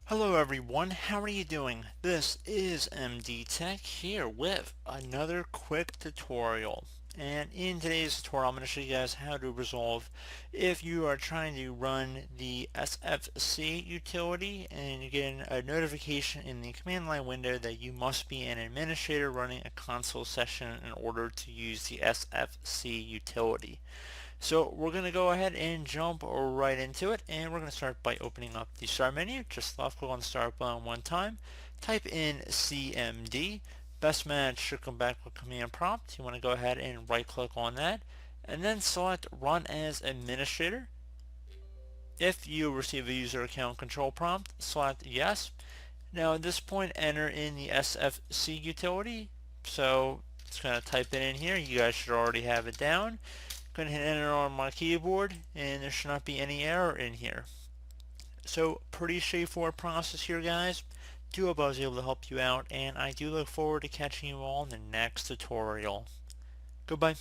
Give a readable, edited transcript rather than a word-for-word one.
Hello everyone, how are you doing? This is MD Tech here with another quick tutorial. And in today's tutorial I'm going to show you guys how to resolve if you are trying to run the SFC utility and you get a notification in the command line window that you must be an administrator running a console session in order to use the SFC utility. So we're going to go ahead and jump right into it, and we're going to start by opening up the start menu. Just left click on the start button one time, type in CMD. Best match should come back with command prompt. You want to go ahead and right click on that and then select run as administrator. If you receive a user account control prompt, select yes. Now at this point enter in the SFC utility. So it's going to type it in here. You guys should already have it down. Going to hit enter on my keyboard and there should not be any error in here. So pretty straightforward process here, guys. Do hope I was able to help you out, and I do look forward to catching you all in the next tutorial. Goodbye.